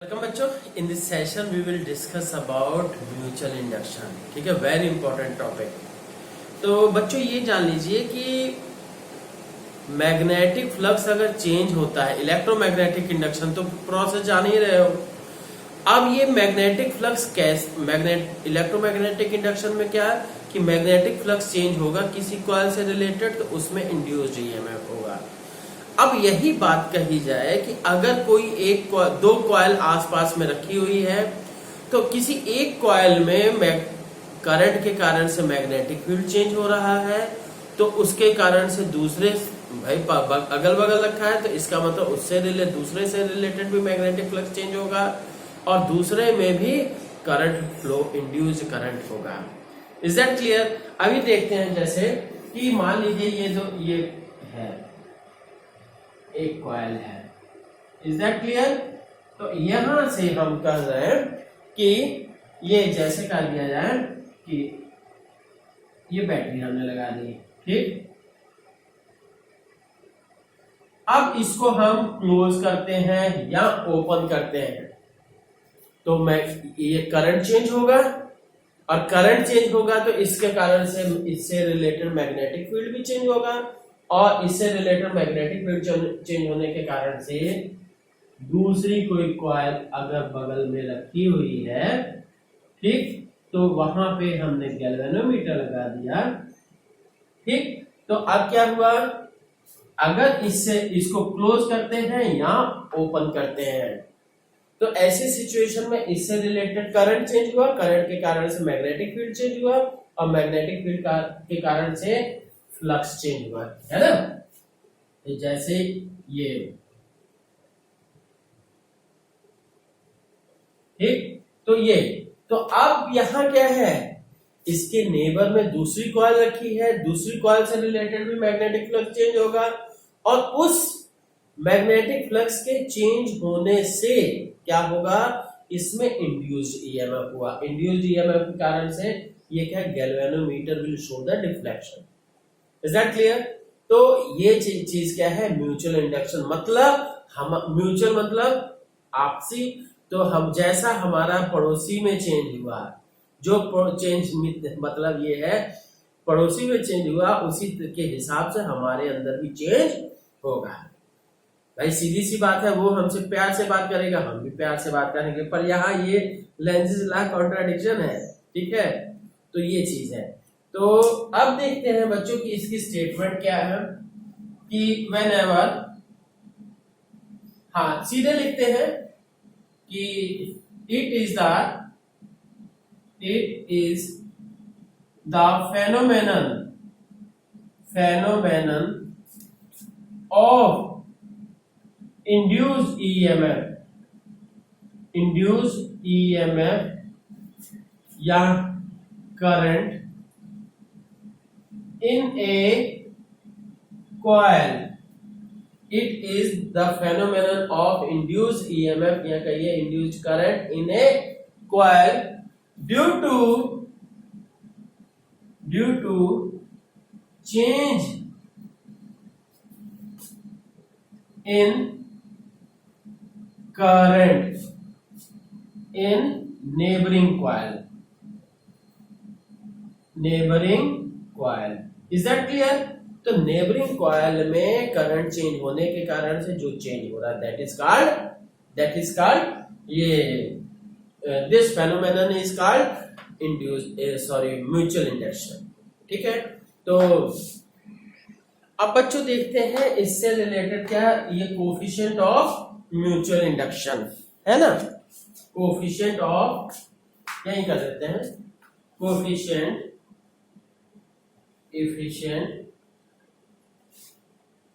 Welcome बच्चों। In this session we will discuss about mutual induction. ठीक है, very important topic. तो बच्चों ये जान लीजिए कि मैग्नेटिक फ्लक्स अगर चेंज होता है, इलेक्ट्रोमैग्नेटिक इंडक्शन तो प्रोसेस जान ही रहे हो। अब ये मैग्नेटिक फ्लक्स कैसे इलेक्ट्रोमैग्नेटिक इंडक्शन में क्या है कि मैग्नेटिक फ्लक्स चेंज होगा किसी कॉइल से रिलेटेड, तो उसमें इंड्यूस्ड ईएमएफ होगा। अब यही बात कही जाए कि अगर कोई दो कॉइल आसपास में रखी हुई है, तो किसी एक कॉइल में करंट के कारण से मैग्नेटिक फील्ड चेंज हो रहा है, तो उसके कारण से दूसरे भाई अगल बगल रखा है, तो इसका मतलब दूसरे से रिलेटेड भी मैग्नेटिक फ्लक्स चेंज होगा और दूसरे में भी करंट फ्लो, इंड्यूस्ड करंट होगा। Is that clear? अभी देखते हैं, जैसे कि मान लीजिए ये है, एक कॉइल है। Is that clear? तो यहां से हम कह रहे हैं कि ये जैसे कर दिया जाए कि ये बैटरी हमने लगा दी, ठीक। अब इसको हम क्लोज करते हैं या ओपन करते हैं, तो ये करंट चेंज होगा, और करंट चेंज होगा तो इसके कारण से इससे रिलेटेड मैग्नेटिक फील्ड भी चेंज होगा, और इससे रिलेटेड मैग्नेटिक फील्ड चेंज होने के कारण से दूसरी कोई कॉइल अगर बगल में रखी हुई है, ठीक, तो वहां पे हमने गैल्वेनोमीटर लगा दिया, ठीक। तो अब क्या हुआ, अगर इसको क्लोज करते हैं या ओपन करते हैं, तो ऐसी सिचुएशन में इससे रिलेटेड करंट चेंज हुआ, करंट के कारण से मैग्नेटिक फील्ड चेंज हुआ, और मैग्नेटिक फील्ड के कारण से फ्लक्स चेंज हुआ, है ना। जैसे ये, ठीक। तो अब यहां क्या है, इसके नेबर में दूसरी कॉइल रखी है, दूसरी कॉइल से रिलेटेड भी मैग्नेटिक फ्लक्स चेंज होगा, और उस मैग्नेटिक फ्लक्स के चेंज होने से क्या होगा, इसमें इंड्यूस्ड ईएमएफ हुआ। इंड्यूस्ड ईएमएफ के कारण से ये क्या, galvanometer will show the deflection. Is that clear? तो ये चीज क्या है, म्यूचुअल इंडक्शन। मतलब म्यूचुअल मतलब आपसी, तो हम जैसा हमारा पड़ोसी में चेंज हुआ, जो चेंज मतलब ये है पड़ोसी में चेंज हुआ, उसी के हिसाब से हमारे अंदर भी चेंज होगा। भाई सीधी सी बात है, वो हमसे प्यार से बात करेगा, हम भी प्यार से बात करेंगे, पर यहाँ ये लेंजेस लॉ कॉन्ट्राडिक्शन है, ठीक है। तो ये चीज है। तो अब देखते हैं बच्चों की इसकी स्टेटमेंट क्या है कि व्हेनेवर, हाँ सीधे लिखते हैं कि it is the phenomenon of induced EMF या current in a coil. It is the phenomenon of induced EMF या कहिए induced current in a coil due to change in current in neighboring coil. Is that clear? तो neighbouring coil में current change होने के कारण से जो change हो रहा है, दैट इज कॉल्ड ये this phenomenon is called mutual induction, ठीक है। तो अब बच्चों देखते हैं इससे रिलेटेड क्या, ये कोफिशिएंट ऑफ म्यूचुअल इंडक्शन है ना, कोफिशिएंट ऑफ, यही कर देते हैं, कोफिशिएंट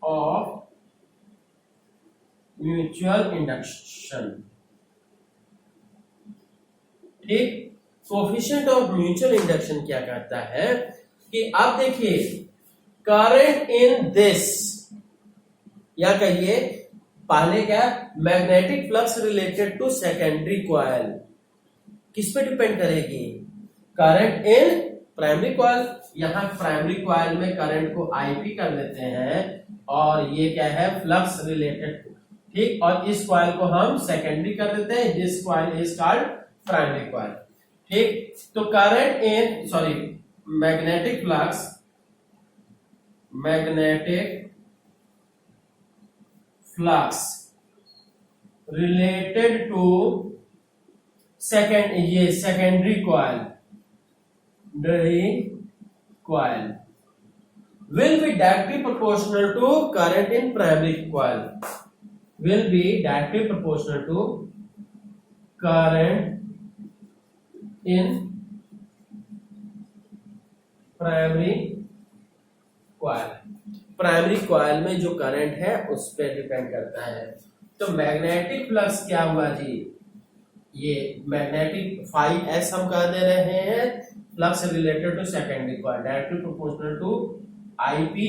of mutual induction, ठीक। कोफिशिएंट ऑफ म्यूचुअल इंडक्शन क्या करता है कि आप देखिए, करंट इन दिस, या कहिए पहले क्या, magnetic flux related to secondary coil किस पे डिपेंड करेगी, करंट इन प्राइमरी कॉइल। यहां प्राइमरी कॉइल में करंट को आईपी कर देते हैं, और ये क्या है, फ्लक्स रिलेटेड, ठीक, और इस कॉइल को हम सेकेंडरी कर देते हैं, this coil is called primary coil. ठीक, तो current in sorry magnetic flux related to secondary coil will be directly proportional to current in primary coil, will be directly proportional to current in primary coil। Primary coil में जो current है उस पर depend करता है। तो magnetic flux क्या हुआ जी, ये मैग्नेटिक फाई एस हम कह दे रहे हैं, flux related to secondary coil directly proportional to IP.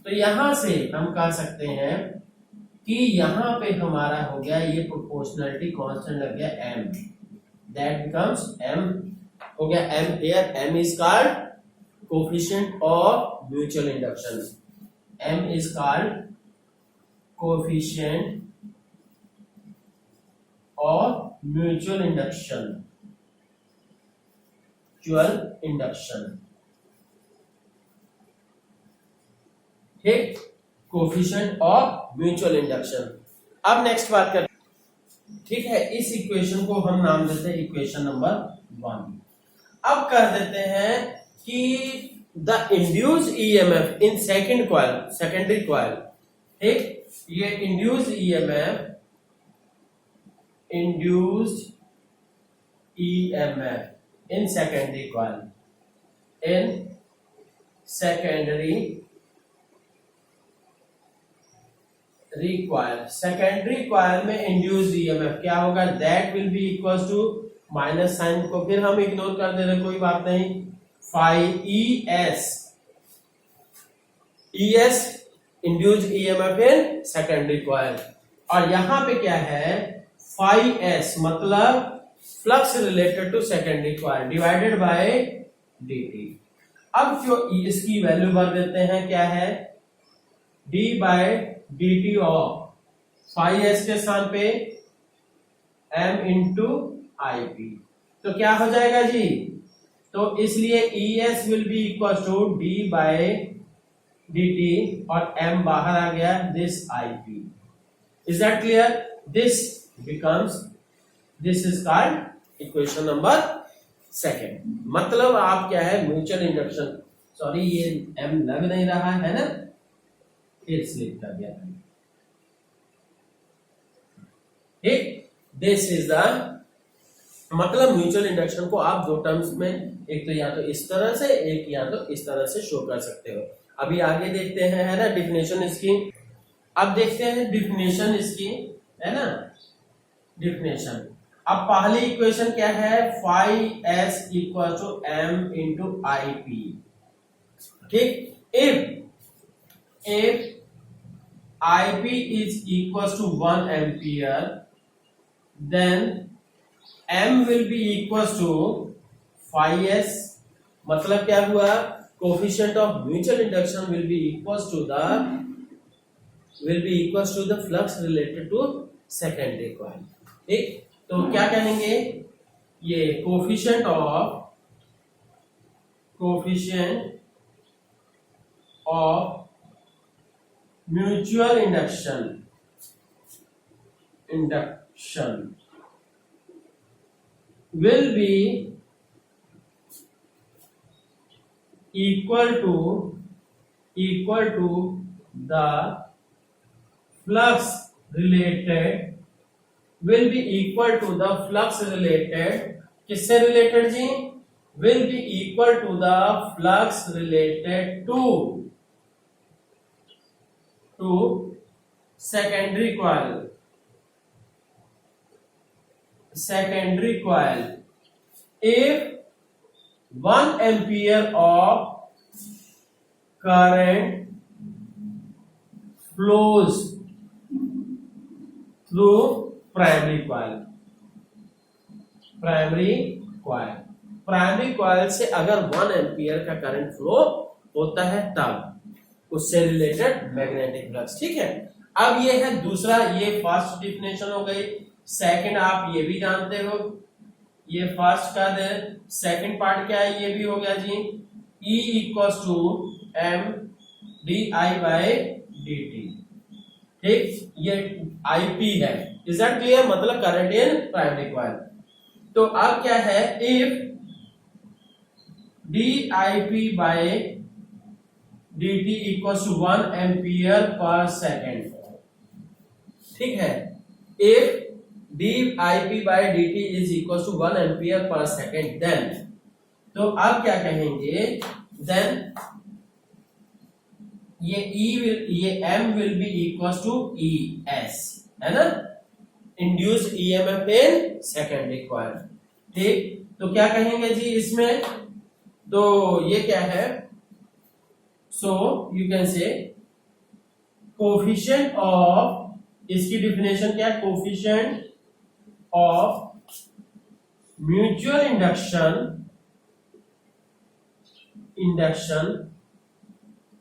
तो यहां से हम कह सकते हैं कि यहां पे हमारा हो गया ये प्रोपोर्शनलिटी कांस्टेंट लग गया एम, दैट बिकम्स एम हो गया M here. M is called coefficient of mutual induction, M is called coefficient of mutual induction, ठीक, कोएफिशिएंट ऑफ म्यूचुअल इंडक्शन। अब नेक्स्ट बात करते हैं, ठीक है, इस इक्वेशन को हम नाम देते हैं इक्वेशन नंबर 1। अब कर देते हैं कि the induced EMF in secondary coil, ठीक, ये induced EMF in secondary coil, secondary coil में इंड्यूस्ड ईएमएफ क्या होगा, that will be equal to minus sign को फिर हम इग्नोर कर दे रहे, कोई बात नहीं, phi ES induced EMF in secondary coil, और यहां पे क्या है फाई एस मतलब flux related to secondary coil divided by dt। अब जो इसकी वैल्यू भर देते हैं, क्या है d by dt of phi S के स्थान पे m इंटू आई पी। तो क्या हो जाएगा जी, तो इसलिए ES will be equal to d by dt और m बाहर आ गया, this IP। Is that clear? This is called equation number 2। मतलब आप क्या है म्यूचुअल इंडक्शन, सॉरी ये m लग नहीं रहा है ना, फिर स्लिप कर गया, ठीक। दिस इज द मतलब म्यूचुअल इंडक्शन को आप दो टर्म्स में, एक तो या तो इस तरह से, एक या तो इस तरह से शो कर सकते हो। अभी आगे देखते हैं, है ना, डिफिनेशन इसकी। अब देखते हैं डिफिनेशन इसकी, है ना, डिफिनेशन। अब पहली इक्वेशन क्या है, phi S equal to M into I P, ठीक। If IP is equals to 1 ampere, then M will be equals to phi s। मतलब क्या हुआ, coefficient of mutual induction will be equals to the flux related to secondary coil, ठीक। तो क्या कहेंगे, ये coefficient of mutual induction will be equal to the flux related, will be equal to the flux related, किससे related जी, will be equal to the flux related to secondary coil if 1 ampere of current flows through primary coil से अगर 1 ampere का current flow होता है तब उससे related magnetic flux, ठीक है। अब ये है दूसरा, ये फर्स्ट डिफिनेशन हो गई। सेकंड आप ये भी जानते हो, ये फर्स्ट का दे, सेकंड पार्ट क्या है, ये भी हो गया जी, E equals to M D I by D T. ठीक, ये आईपी है। Is that clear? मतलब करंट इन प्राइमरी कॉइल। तो अब क्या है, if D I P by D T equals to 1 ampere per second. ठीक है, if D I P by D T is equal to 1 ampere per second, then, तो आप क्या कहेंगे, देन ये ये M will be equal to E S, है ना, induced EMF in secondary coil. ठीक, तो क्या कहेंगे जी इसमें, तो ये क्या है, so you can say coefficient of, इसकी डिफिनेशन क्या है, coefficient of mutual induction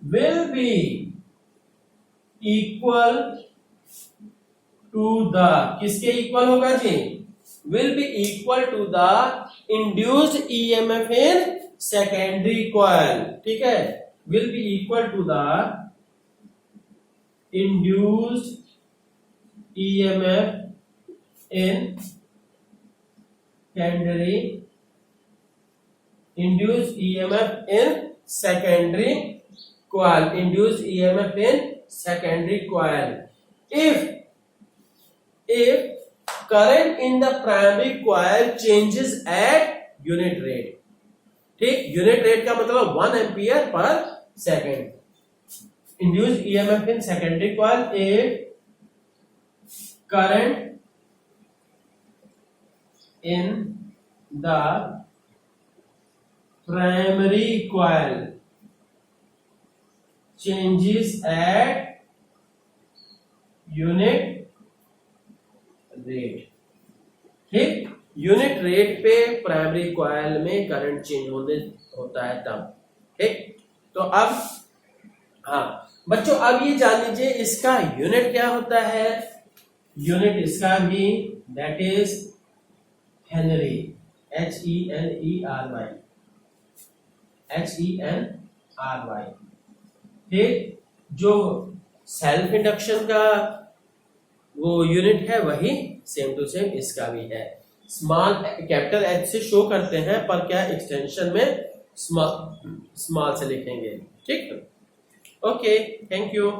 will be equal to the, किसके इक्वल होगा जी, will be equal to the induced EMF in secondary coil। ठीक है, will be equal to the induced EMF in secondary, induced EMF in secondary coil, induced EMF in secondary coil if current in the primary coil changes at unit rate। ठीक, unit rate का मतलब 1 ampere per second. induced EMF in secondary coil if current in the primary coil changes at unit rate। ठीक, unit rate पे primary coil में current change होता है तब। ठीक, तो अब हाँ बच्चों, अब ये जान लीजिए इसका यूनिट क्या होता है, यूनिट इसका भी, that is Henry, HENRY, HENRY। ठीक, जो सेल्फ इंडक्शन का वो यूनिट है वही सेम टू सेम इसका भी है। स्मॉल कैपिटल H से शो करते हैं, पर क्या एक्सटेंशन में स्मॉल से लिखेंगे। ठीक, ओके, थैंक यू।